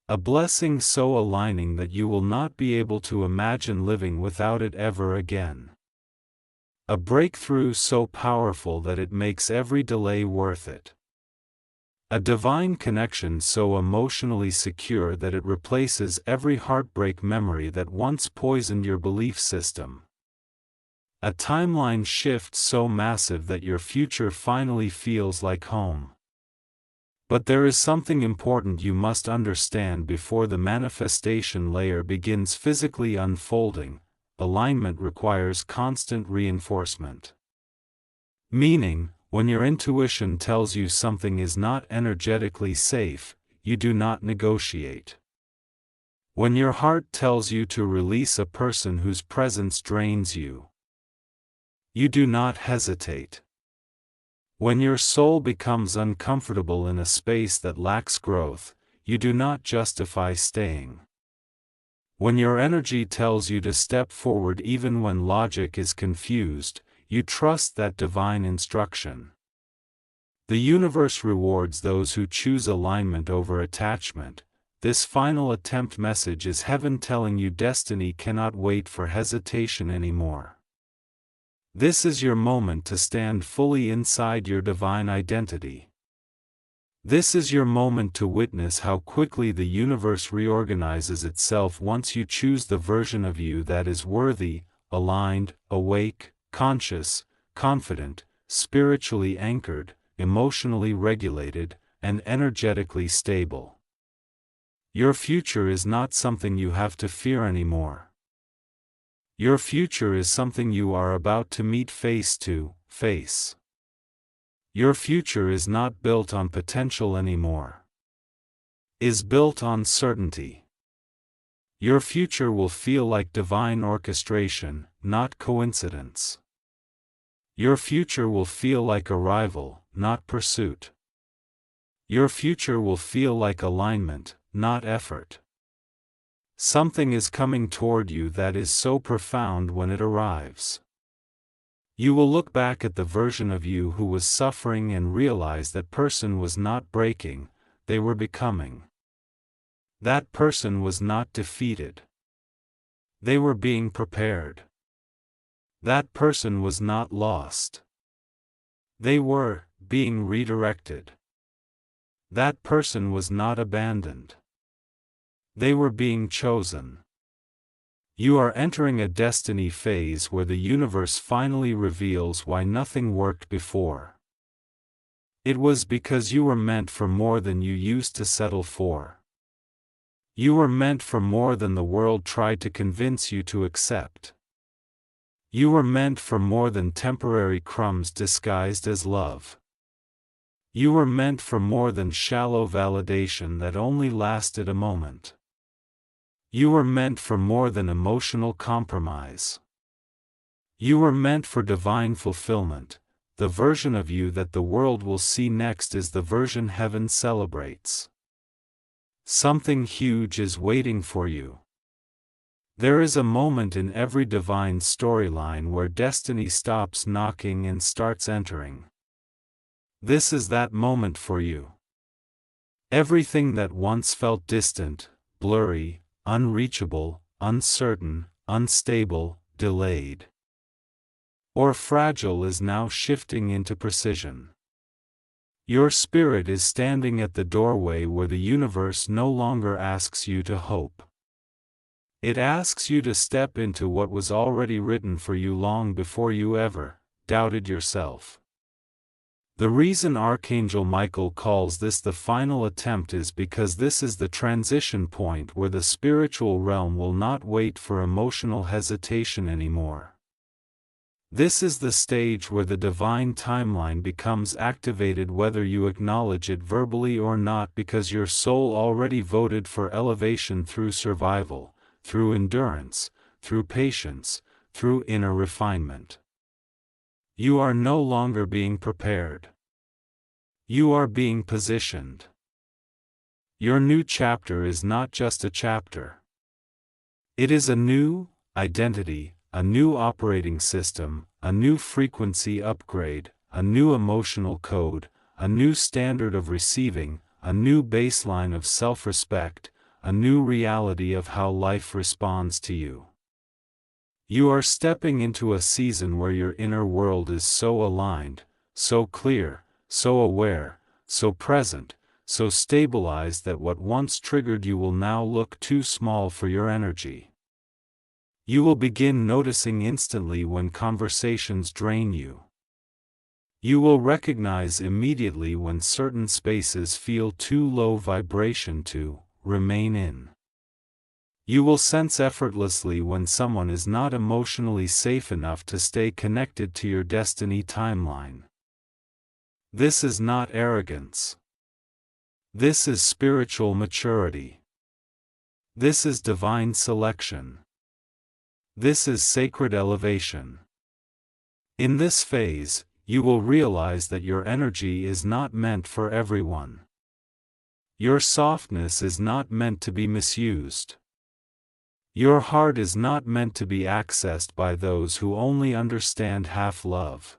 A blessing so aligning that you will not be able to imagine living without it ever again. A breakthrough so powerful that it makes every delay worth it. A divine connection so emotionally secure that it replaces every heartbreak memory that once poisoned your belief system. A timeline shift so massive that your future finally feels like home. But there is something important you must understand before the manifestation layer begins physically unfolding. Alignment requires constant reinforcement. Meaning, when your intuition tells you something is not energetically safe, you do not negotiate. When your heart tells you to release a person whose presence drains you, you do not hesitate. When your soul becomes uncomfortable in a space that lacks growth, you do not justify staying. When your energy tells you to step forward even when logic is confused, you trust that divine instruction. The universe rewards those who choose alignment over attachment. This final attempt message is heaven telling you destiny cannot wait for hesitation anymore. This is your moment to stand fully inside your divine identity. This is your moment to witness how quickly the universe reorganizes itself once you choose the version of you that is worthy, aligned, awake, conscious, confident, spiritually anchored, emotionally regulated, and energetically stable. Your future is not something you have to fear anymore. Your future is something you are about to meet face to face. Your future is not built on potential anymore. Is built on certainty. Your future will feel like divine orchestration, not coincidence. Your future will feel like arrival, not pursuit. Your future will feel like alignment, not effort. Something is coming toward you that is so profound when it arrives. You will look back at the version of you who was suffering and realize that person was not breaking, they were becoming. That person was not defeated. They were being prepared. That person was not lost. They were being redirected. That person was not abandoned. They were being chosen. You are entering a destiny phase where the universe finally reveals why nothing worked before. It was because you were meant for more than you used to settle for. You were meant for more than the world tried to convince you to accept. You were meant for more than temporary crumbs disguised as love. You were meant for more than shallow validation that only lasted a moment. You were meant for more than emotional compromise. You were meant for divine fulfillment. The version of you that the world will see next is the version heaven celebrates. Something huge is waiting for you. There is a moment in every divine storyline where destiny stops knocking and starts entering. This is that moment for you. Everything that once felt distant, blurry, unreachable, uncertain, unstable, delayed, or fragile is now shifting into precision. Your spirit is standing at the doorway where the universe no longer asks you to hope. It asks you to step into what was already written for you long before you ever doubted yourself. The reason Archangel Michael calls this the final attempt is because this is the transition point where the spiritual realm will not wait for emotional hesitation anymore. This is the stage where the divine timeline becomes activated whether you acknowledge it verbally or not, because your soul already voted for elevation through survival, through endurance, through patience, through inner refinement. You are no longer being prepared. You are being positioned. Your new chapter is not just a chapter. It is a new identity, a new operating system, a new frequency upgrade, a new emotional code, a new standard of receiving, a new baseline of self-respect, a new reality of how life responds to you. You are stepping into a season where your inner world is so aligned, so clear, so aware, so present, so stabilized that what once triggered you will now look too small for your energy. You will begin noticing instantly when conversations drain you. You will recognize immediately when certain spaces feel too low vibration to remain in. You will sense effortlessly when someone is not emotionally safe enough to stay connected to your destiny timeline. This is not arrogance. This is spiritual maturity. This is divine selection. This is sacred elevation. In this phase, you will realize that your energy is not meant for everyone. Your softness is not meant to be misused. Your heart is not meant to be accessed by those who only understand half love.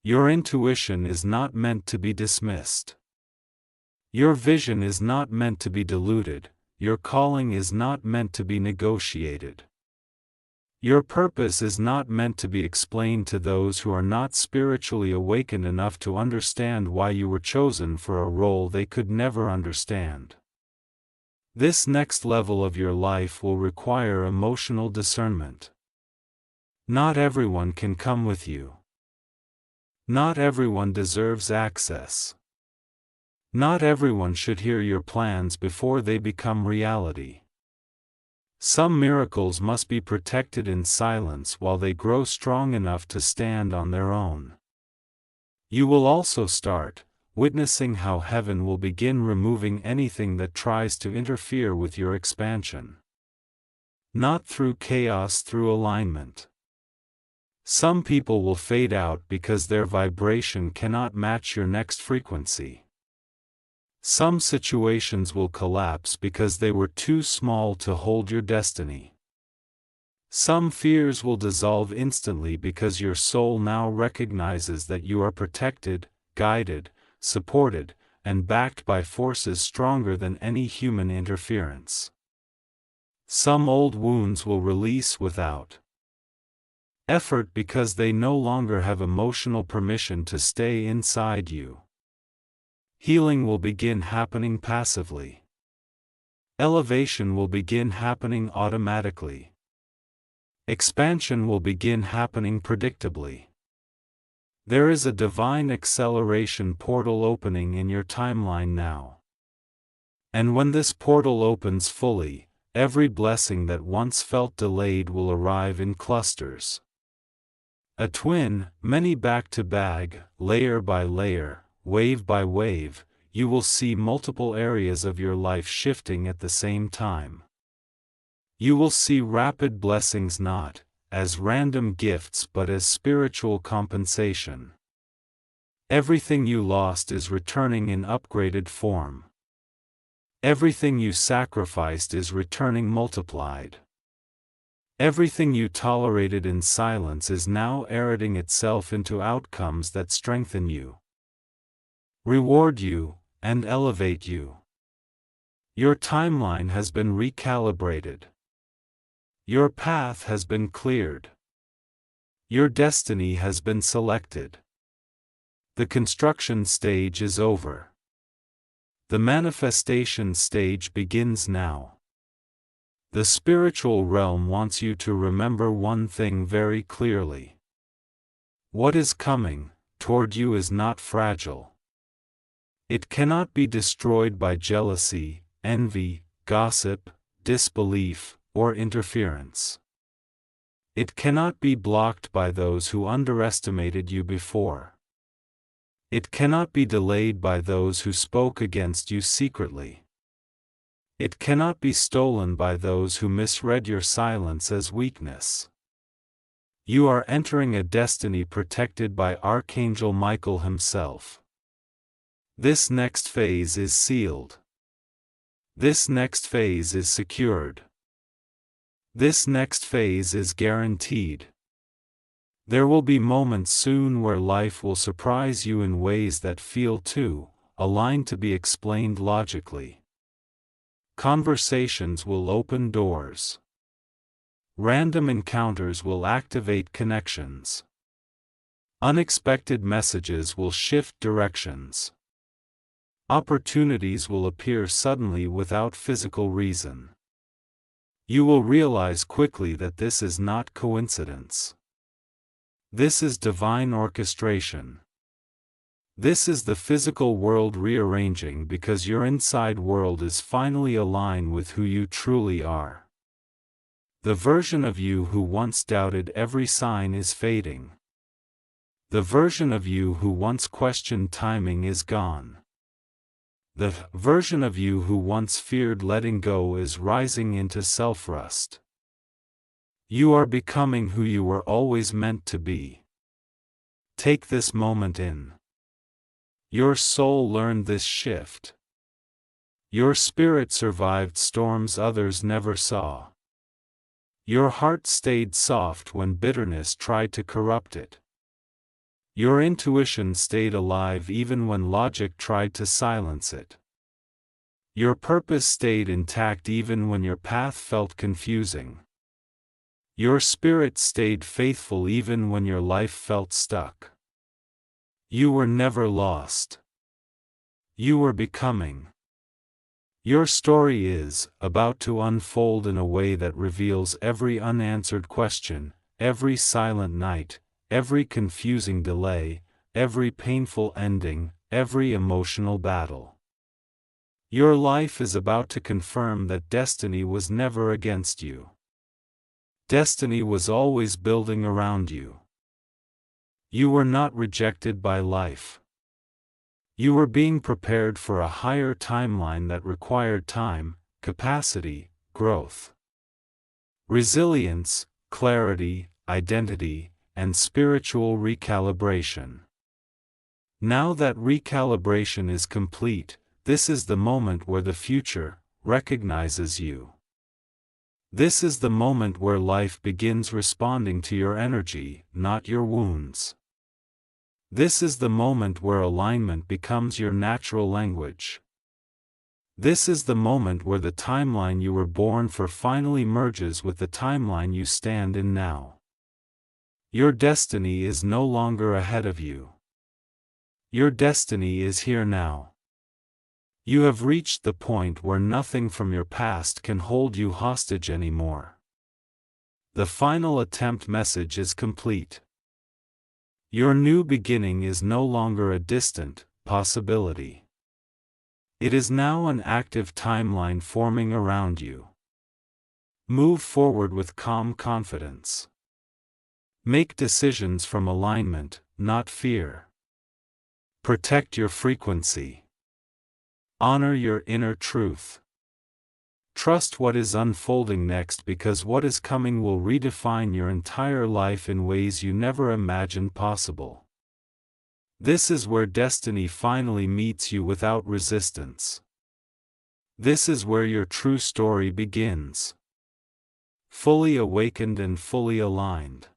Your intuition is not meant to be dismissed. Your vision is not meant to be diluted. Your calling is not meant to be negotiated. Your purpose is not meant to be explained to those who are not spiritually awakened enough to understand why you were chosen for a role they could never understand. This next level of your life will require emotional discernment. Not everyone can come with you. Not everyone deserves access. Not everyone should hear your plans before they become reality. Some miracles must be protected in silence while they grow strong enough to stand on their own. You will also start witnessing how heaven will begin removing anything that tries to interfere with your expansion. Not through chaos, through alignment. Some people will fade out because their vibration cannot match your next frequency. Some situations will collapse because they were too small to hold your destiny. Some fears will dissolve instantly because your soul now recognizes that you are protected, guided, supported, and backed by forces stronger than any human interference. Some old wounds will release without effort because they no longer have emotional permission to stay inside you. Healing will begin happening passively. Elevation will begin happening automatically. Expansion will begin happening predictably. There is a divine acceleration portal opening in your timeline now. And when this portal opens fully, every blessing that once felt delayed will arrive in clusters. A twin, many back to back, layer by layer, wave by wave, you will see multiple areas of your life shifting at the same time. You will see rapid blessings not as random gifts but as spiritual compensation. Everything you lost is returning in upgraded form. Everything you sacrificed is returning multiplied. Everything you tolerated in silence is now eroding itself into outcomes that strengthen you, reward you, and elevate you. Your timeline has been recalibrated. Your path has been cleared. Your destiny has been selected. The construction stage is over. The manifestation stage begins now. The spiritual realm wants you to remember one thing very clearly. What is coming toward you is not fragile. It cannot be destroyed by jealousy, envy, gossip, disbelief, or interference. It cannot be blocked by those who underestimated you before. It cannot be delayed by those who spoke against you secretly. It cannot be stolen by those who misread your silence as weakness. You are entering a destiny protected by Archangel Michael himself. This next phase is sealed. This next phase is secured. This next phase is guaranteed. There will be moments soon where life will surprise you in ways that feel too aligned to be explained logically. Conversations will open doors. Random encounters will activate connections. Unexpected messages will shift directions. Opportunities will appear suddenly without physical reason. You will realize quickly that this is not coincidence. This is divine orchestration. This is the physical world rearranging because your inside world is finally aligned with who you truly are. The version of you who once doubted every sign is fading. The version of you who once questioned timing is gone. The version of you who once feared letting go is rising into self-rust. You are becoming who you were always meant to be. Take this moment in. Your soul learned this shift. Your spirit survived storms others never saw. Your heart stayed soft when bitterness tried to corrupt it. Your intuition stayed alive even when logic tried to silence it. Your purpose stayed intact even when your path felt confusing. Your spirit stayed faithful even when your life felt stuck. You were never lost. You were becoming. Your story is about to unfold in a way that reveals every unanswered question, every silent night, every confusing delay, every painful ending, every emotional battle. Your life is about to confirm that destiny was never against you. Destiny was always building around you. You were not rejected by life. You were being prepared for a higher timeline that required time, capacity, growth, resilience, clarity, identity, and spiritual recalibration. Now that recalibration is complete, this is the moment where the future recognizes you. This is the moment where life begins responding to your energy, not your wounds. This is the moment where alignment becomes your natural language. This is the moment where the timeline you were born for finally merges with the timeline you stand in now. Your destiny is no longer ahead of you. Your destiny is here now. You have reached the point where nothing from your past can hold you hostage anymore. The final attempt message is complete. Your new beginning is no longer a distant possibility. It is now an active timeline forming around you. Move forward with calm confidence. Make decisions from alignment, not fear. Protect your frequency. Honor your inner truth. Trust what is unfolding next because what is coming will redefine your entire life in ways you never imagined possible. This is where destiny finally meets you without resistance. This is where your true story begins. Fully awakened and fully aligned.